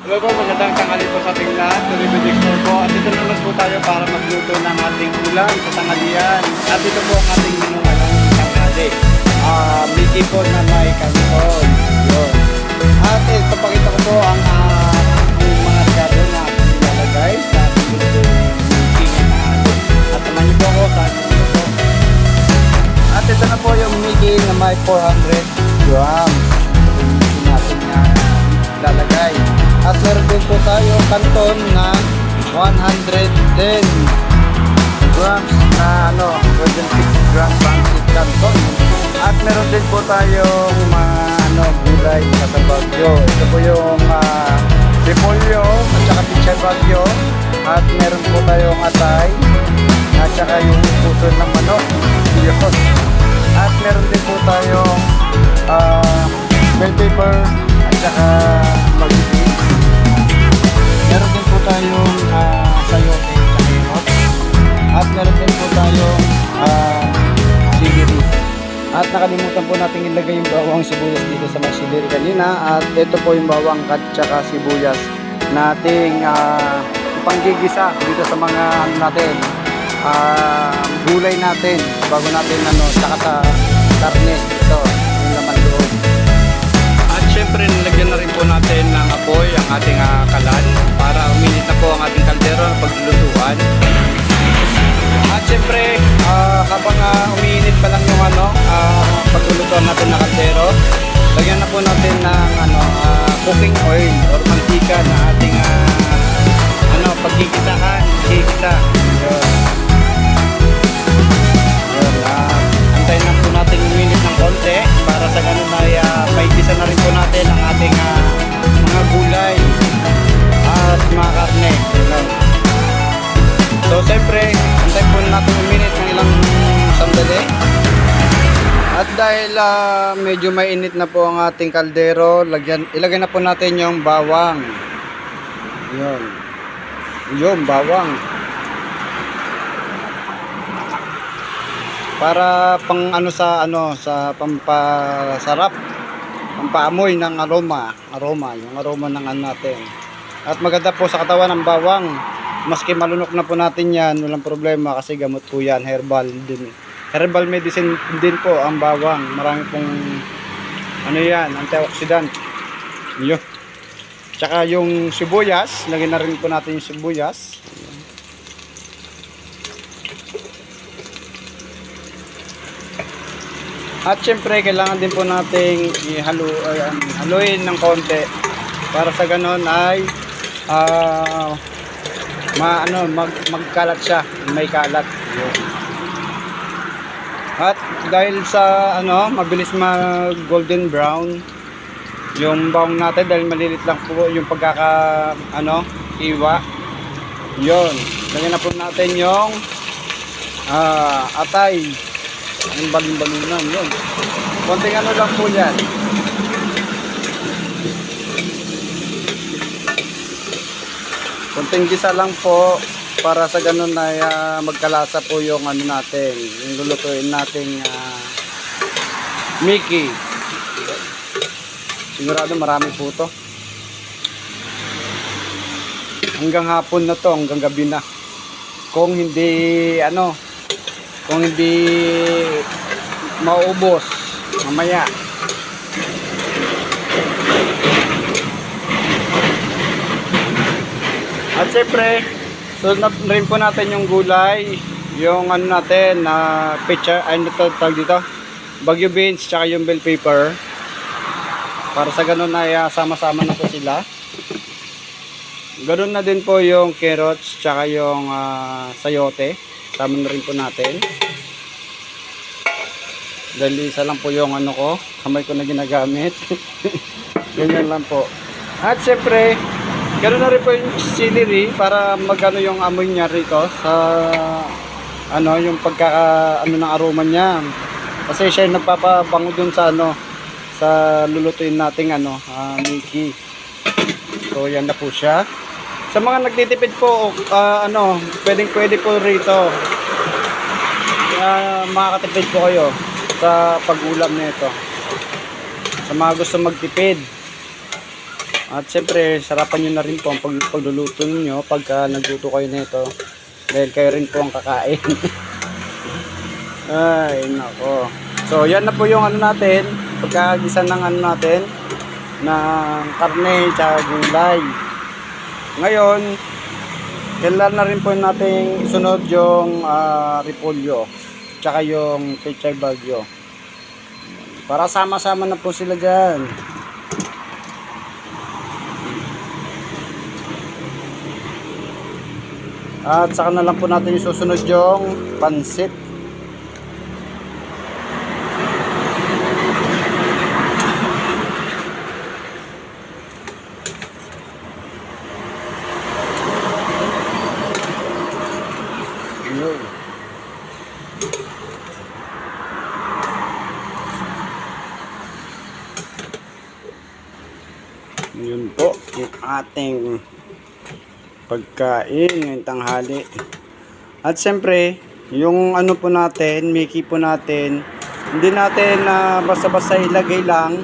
Hello po, magandang tanghali po sa ating lahat. Tuloy-bidig po. At dito naman po tayo para magluto ng ating ulam sa tanghalian. At ito po ang ating menu ngayong tanghali. Miki po na may kanton. Yun. At ito, pakita ko po ang yung mga regalo na ating nilalagay sa ating luto Miki na natin. At naman niyo po ako sa ating luto. At ito na po yung Miki na may 400 grams. Ito natin na lalagay. At meron din po tayo kanton na 110 grams na 106 grams pancit canton. At meron din po tayong mga gulay na sa bagyo. Ito po yung repolyo at saka pichay bagyo. At meron po tayong atay at saka yung puso ng manok. Yun. At meron din po tayong bell pepper at saka magiging. Meron din po tayong sayote at carrot. At meron din po tayong celery. At nakalimutan po natin ilagay yung bawang sibuyas dito sa mga celery kanina. At ito po yung bawang at saka sibuyas nating panggigisa dito sa mga gulay natin bago natin saka sa karne. Ito yung laman loob. At syempre nilagyan na rin po natin ng apoy ang ating kalan para uminit na po ang ating kaldero ng paglulutuan. At syempre habang umiinit pa lang yung paglulutuan natin ng kaldero, lagyan na po natin ng cooking oil or mantika na ating pagkikisahan. Antayin na po natin uminit ng konti para sa ganun ay maigisa na rin po natin ang ating mga gulay at mga karne. So siyempre, antayin po natin uminit ng ilang sandali. At dahil medyo mainit na po ang ating kaldero, ilagay na po natin yung bawang. Yung bawang. Para pang sa pampasarap, pampaamoy ng aroma, yung aroma ng natin. At maganda po sa katawan ng bawang. Maski malunok na po natin yan, walang problema kasi gamot po yan, herbal din. Herbal medicine din po ang bawang. Marami pong antioxidant. Yun. Tsaka yung sibuyas, lagyan na rin po natin yung sibuyas. At syempre, kailangan din po nating haluin ng konti para sa ganon ay magkalat siya, may kalat. At dahil sa mabilis mag golden brown yung bawang natin dahil malilit lang po yung iwa. Yun, lagyan na po natin yung atay. Ang balon-balunan yun. Konting lang po yan. Konting gisa lang po para sa ganun ay magkalasa po yung natin, yung lulutuin nating Miki. Sigurado marami po to. Hanggang hapon na to, hanggang gabi na. Kung hindi maubos mamaya. At syempre, sunod na rin po natin yung gulay, yung natin na picture, tawag dito, bagyo beans, tsaka yung bell pepper. Para sa ganun ay sama-sama na po sila. Ganun na din po yung carrots, tsaka yung sayote. Sama na rin po natin. Dahil isa lang po yung kamay ko na ginagamit. Ganyan lang po. At syempre, ganoon na rin po yung celery para yung amoy niya rito sa yung ng aroma niya. Kasi siya yung nagpapabango dun sa sa lulutuin nating Miki. So yan na po siya. Sa mga nagtitipid po pwede po rito. Makakatipid po kayo sa pag-ulam nito. Sa mga gusto magtipid. At siyempre, sarapan nyo na rin po ang pagluluto nyo pagka nagluto kayo nito. Dahil kayo rin po ang kakain. Ay, nako. So, yan na po yung ano natin. Pagkagisa ng ano natin. Ng karne, tsaka gulay. Ngayon, kailan na rin po natin isunod yung repolyo. Tsaka yung pechay bagyo. Para sama-sama na po sila dyan. At saka na lang po natin isusunod yung pansit. Yun po yung ating pagkain ngayong tanghali. At siyempre, yung ano po natin, Mickey po natin, hindi natin basta-basta ilagay lang.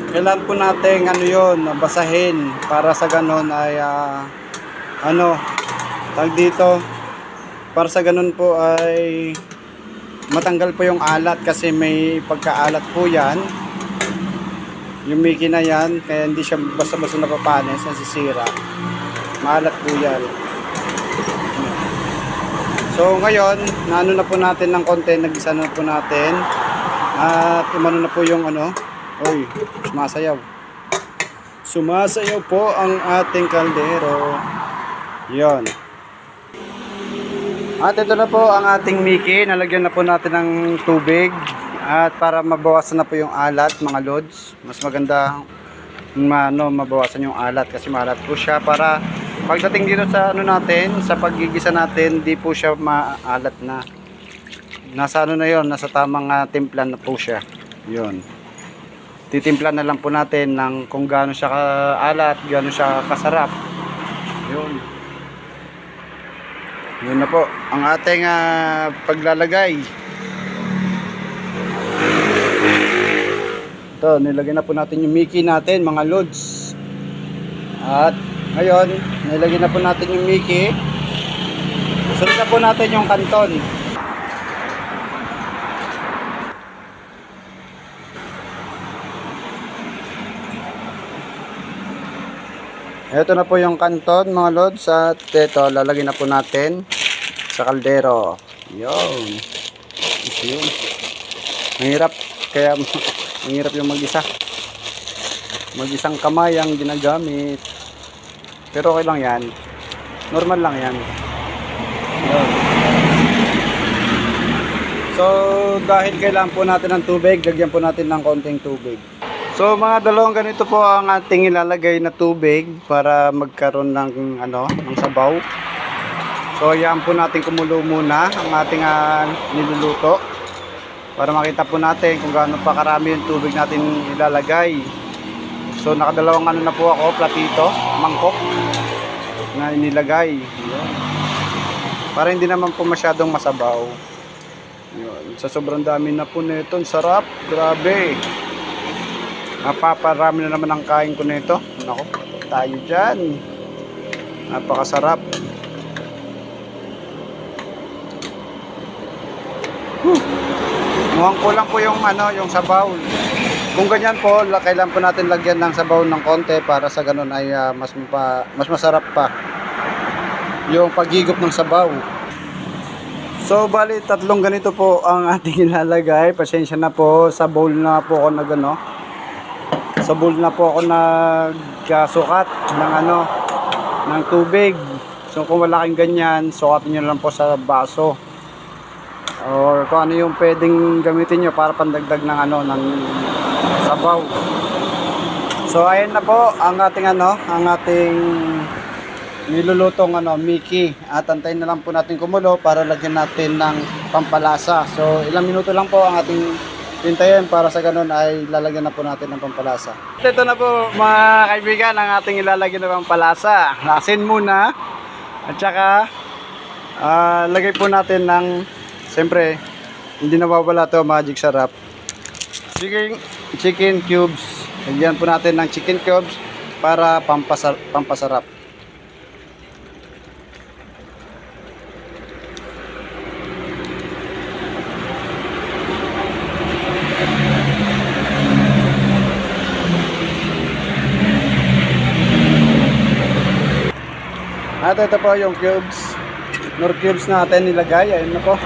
Kailangan po natin ano yun, basahin para sa ganon ay tag dito, para sa ganon po ay matanggal po yung alat kasi may pagkaalat po yan. Yung Mickey na yan, kaya hindi siya basta-basta napapanis, nasisira. Maalat po yan. So ngayon, naano na po natin ng konti, nagisa na po natin. At umano na po yung ano, oy, sumasayaw. Sumasayaw po ang ating kaldero. Yon. At ito na po ang ating Mickey, nalagyan na po natin ng tubig. At para mabawasan na po yung alat, mga lods, mas maganda mabawasan yung alat kasi maalat po siya, para pagdating dito sa ano natin, sa paggigisa natin, di po siya maalat na. Nasa ano na yon, nasa tamang timpla na po siya. Yon. Titimpla na lang po natin ng kung gaano siya kaalat, gaano siya kasarap. Yon. Yun na po ang ating paglalagay. Ito, nilagay na po natin yung Mickey natin, mga lods. At ngayon, nilagay na po natin yung Mickey. Sunod na po natin yung kanton. Ito na po yung kanton, mga lods. At ito, lalagay na po natin sa kaldero. Yun. Yun. Mahirap, kaya mahirap yung mag-isa. Mag-isang kamay ang ginagamit. Pero okay lang yan. Normal lang yan. Yun. So, dahil kailangan po natin ng tubig, lagyan po natin ng konting tubig. So, mga dalawang ganito po ang ating ilalagay na tubig para magkaroon ng ng sabaw. So, ayan po natin kumulo muna ang ating niluluto. Para makita po natin kung gaano pa karami yung tubig natin ilalagay. So nakadalawang na po ako, platito, mangkok na inilagay. Yun. Para hindi naman po masyadong masabaw. Yun. Sa sobrang dami na po nito, sarap, grabe. Napaparami na naman ang kain ko nito. Nako, tayo dyan. Napakasarap. Mukhang kulang po yung yung sabaw. Kung ganyan po, kailangan po natin lagyan ng sabaw ng konti para sa ganun ay mas masarap pa yung paghigop ng sabaw. So bali tatlong ganito po ang ating ilalagay. Pasensya na po, sa bowl na po ako sa bowl na po ako nagkasukat ng tubig. So kung wala kang ganyan, sukatin nyo lang po sa baso. Or kung ano yung pwedeng gamitin nyo para pandagdag ng ng sabaw. So ayan na po ang ating ang ating nilulutong Mickey. At antayin na lang po natin kumulo para lagyan natin ng pampalasa. So ilang minuto lang po ang ating hintayin para sa ganun ay lalagyan na po natin ng pampalasa. Ito na po mga kaibigan ang ating ilalagyan ng pampalasa. Asin muna at saka lagay po natin ng, siyempre hindi nawawala ito, magic sarap, chicken cubes. Lagyan po natin ng chicken cubes para pampasarap. At ito po yung cubes. Nor cubes natin nilagay. Ayun na po.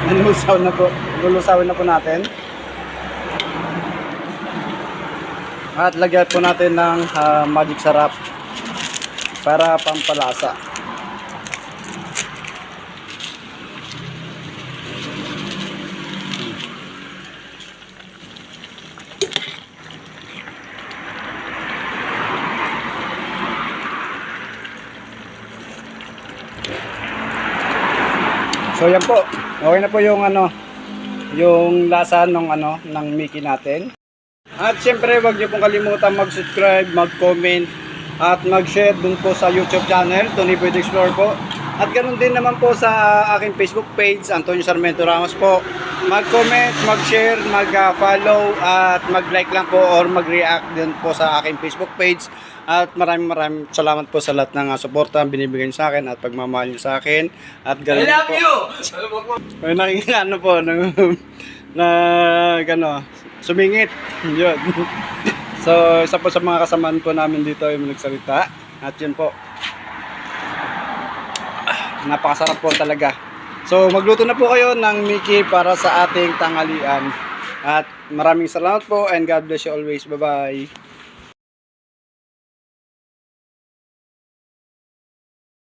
Nalusaw na po. Lulusawin na po natin. At lagyan po natin ng magic sarap para pampalasa. So yan po. Okay na po yung yung lasa ng Mickey natin. At syempre, wag niyo pong kalimutan mag-subscribe, mag-comment at mag-share dun po sa YouTube channel, Tony Boy Explore po. At ganoon din naman po sa aking Facebook page, Antonio Sarmiento Ramos po. Mag-comment, mag-share, mag-follow at mag-like lang po or mag-react din po sa aking Facebook page. At maraming salamat po sa lahat ng suporta binibigay niyo sa akin at pagmamahal niyo sa akin. At ganoon po. I love you! Ay, nakikita po sumingit. Yun. So, isa po sa mga kasamaan po namin dito yung nagsalita. At yun po. Napakasarap po talaga. So, magluto na po kayo ng Mickey para sa ating tanghalian. At maraming salamat po and God bless you always. Bye-bye.